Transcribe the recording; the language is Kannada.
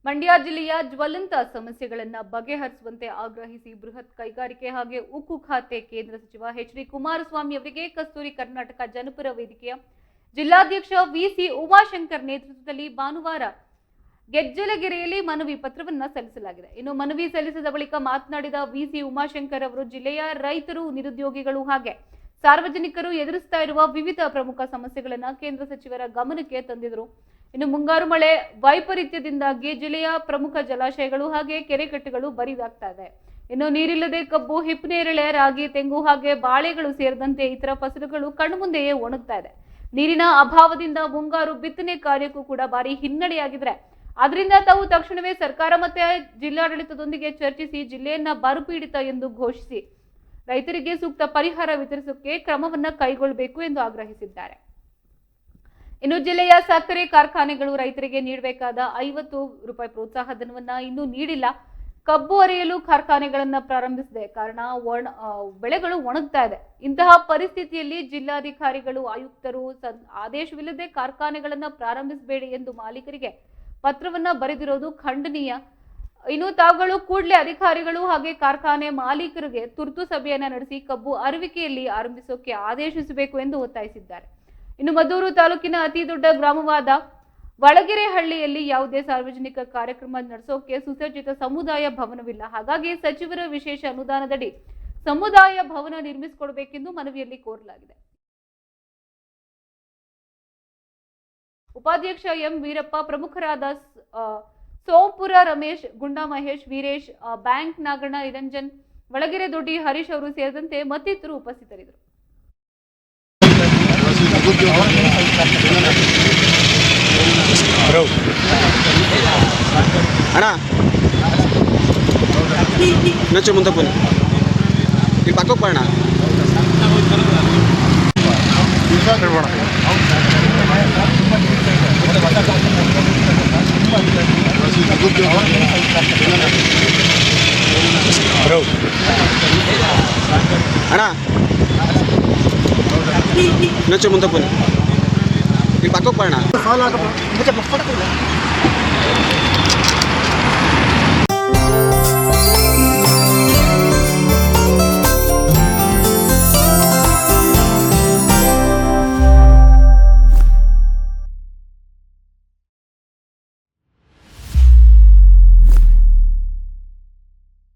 ಮಂಡ್ಯ ಜಿಲ್ಲೆಯ ಜ್ವಲಂತ ಸಮಸ್ಯೆಗಳನ್ನು ಬಗೆಹರಿಸುವಂತೆ ಆಗ್ರಹಿಸಿ ಬೃಹತ್ ಕೈಗಾರಿಕೆ ಹಾಗೆ ಉಕ್ಕು ಖಾತೆ ಕೇಂದ್ರ ಸಚಿವ ಎಚ್.ಡಿ. ಕುಮಾರಸ್ವಾಮಿ ಅವರಿಗೆ ಕಸ್ತೂರಿ ಕರ್ನಾಟಕ ಜನಪರ ವೇದಿಕೆಯ ಜಿಲ್ಲಾಧ್ಯಕ್ಷ ವಿ.ಸಿ. ಉಮಾಶಂಕರ್ ನೇತೃತ್ವದಲ್ಲಿ ಭಾನುವಾರ ಗೆಜ್ಜಲಗೆರೆಯಲ್ಲಿ ಮನವಿ ಪತ್ರವನ್ನು ಸಲ್ಲಿಸಲಾಗಿದೆ. ಇನ್ನು ಮನವಿ ಸಲ್ಲಿಸಿದ ಬಳಿಕ ಮಾತನಾಡಿದ ವಿ.ಸಿ. ಉಮಾಶಂಕರ್ ಅವರು ಜಿಲ್ಲೆಯ ರೈತರು, ನಿರುದ್ಯೋಗಿಗಳು ಹಾಗೆ ಸಾರ್ವಜನಿಕರು ಎದುರಿಸ್ತಾ ಇರುವ ವಿವಿಧ ಪ್ರಮುಖ ಸಮಸ್ಯೆಗಳನ್ನು ಕೇಂದ್ರ ಸಚಿವರ ಗಮನಕ್ಕೆ ತಂದಿದರು. ಇನ್ನು ಮುಂಗಾರು ಮಳೆ ವೈಪರೀತ್ಯದಿಂದಾಗಿ ಜಿಲ್ಲೆಯ ಪ್ರಮುಖ ಜಲಾಶಯಗಳು ಹಾಗೆ ಕೆರೆಕಟ್ಟೆಗಳು ಬರಿದಾಗ್ತಾ ಇದೆ. ಇನ್ನು ನೀರಿಲ್ಲದೆ ಕಬ್ಬು, ಹಿಪ್ಪನೇರಳೆ, ರಾಗಿ, ತೆಂಗು ಹಾಗೆ ಬಾಳೆಗಳು ಸೇರಿದಂತೆ ಇತರ ಫಸಲುಗಳು ಕಣ್ಮುಂದೆಯೇ ಒಣಗ್ತಾ ಇದೆ. ನೀರಿನ ಅಭಾವದಿಂದ ಮುಂಗಾರು ಬಿತ್ತನೆ ಕಾರ್ಯಕ್ಕೂ ಕೂಡ ಭಾರಿ ಹಿನ್ನಡೆಯಾಗಿದ್ರೆ ಆದ್ರಿಂದ ತಾವು ತಕ್ಷಣವೇ ಸರ್ಕಾರ ಮತ್ತೆ ಜಿಲ್ಲಾಡಳಿತದೊಂದಿಗೆ ಚರ್ಚಿಸಿ ಜಿಲ್ಲೆಯನ್ನ ಬರಪೀಡಿತ ಎಂದು ಘೋಷಿಸಿ ರೈತರಿಗೆ ಸೂಕ್ತ ಪರಿಹಾರ ವಿತರಿಸೋಕೆ ಕ್ರಮವನ್ನ ಕೈಗೊಳ್ಳಬೇಕು ಎಂದು ಆಗ್ರಹಿಸಿದ್ದಾರೆ. ಇನ್ನು ಜಿಲ್ಲೆಯ ಸಕ್ಕರೆ ಕಾರ್ಖಾನೆಗಳು ರೈತರಿಗೆ ನೀಡಬೇಕಾದ 50 ರೂಪಾಯಿ ಪ್ರೋತ್ಸಾಹ ಧನವನ್ನ ಇನ್ನೂ ನೀಡಿಲ್ಲ. ಕಬ್ಬು ಅರೆಯಲು ಕಾರ್ಖಾನೆಗಳನ್ನ ಪ್ರಾರಂಭಿಸಿದೆ ಕಾರಣ ಬೆಳೆಗಳು ಒಣಗ್ತಾ ಇದೆ. ಇಂತಹ ಪರಿಸ್ಥಿತಿಯಲ್ಲಿ ಜಿಲ್ಲಾಧಿಕಾರಿಗಳು, ಆಯುಕ್ತರು ಆದೇಶವಿಲ್ಲದೆ ಕಾರ್ಖಾನೆಗಳನ್ನ ಪ್ರಾರಂಭಿಸಬೇಡಿ ಎಂದು ಮಾಲೀಕರಿಗೆ ಪತ್ರವನ್ನ ಬರೆದಿರೋದು ಖಂಡನೀಯ. ಇನ್ನು ತಾವುಗಳು ಕೂಡಲೇ ಅಧಿಕಾರಿಗಳು ಹಾಗೆ ಕಾರ್ಖಾನೆ ಮಾಲೀಕರಿಗೆ ತುರ್ತು ಸಭೆಯನ್ನ ನಡೆಸಿ ಕಬ್ಬು ಅರವಿಕೆಯಲ್ಲಿ ಆರಂಭಿಸೋಕೆ ಆದೇಶಿಸಬೇಕು ಎಂದು ಒತ್ತಾಯಿಸಿದ್ದಾರೆ. ಇನ್ನು ಮದ್ದೂರು ತಾಲೂಕಿನ ಅತಿ ದೊಡ್ಡ ಗ್ರಾಮವಾದ ವಳಗೆರೆಹಳ್ಳಿಯಲ್ಲಿ ಯಾವುದೇ ಸಾರ್ವಜನಿಕ ಕಾರ್ಯಕ್ರಮ ನಡೆಸೋಕೆ ಸುಸಜ್ಜಿತ ಸಮುದಾಯ ಭವನವಿಲ್ಲ. ಹಾಗಾಗಿ ಸಚಿವರ ವಿಶೇಷ ಅನುದಾನದಡಿ ಸಮುದಾಯ ಭವನ ನಿರ್ಮಿಸಿಕೊಡಬೇಕೆಂದು ಮನವಿಯಲ್ಲಿ ಕೋರಲಾಗಿದೆ. ಉಪಾಧ್ಯಕ್ಷ ಎಂ ವೀರಪ್ಪ, ಪ್ರಮುಖರಾದ ಸೋಂಪುರ ರಮೇಶ್, ಗುಂಡಾ ಮಹೇಶ್, ವೀರೇಶ್, ಬ್ಯಾಂಕ್ ನಾಗಣ್ಣ, ನಿರಂಜನ್, ವಳಗೆರೆ ದೊಡ್ಡಿ, ಹರೀಶ್ ಅವರು ಸೇರಿದಂತೆ ಮತ್ತಿತರರು ಉಪಸ್ಥಿತರಿದ್ದರು. ಮುಂದೆ ಬನ್ನಿ, ಇಲ್ಲಿ ಪಕ್ಕಕ್ಕೆ ಬರೋಣ. ಅಣ್ಣ ಮುಂದೆ ಬನ್ನಿ, ಇಲ್ಲಿ ಪಕ್ಕಕ್ಕೆ ಬರೋಣ.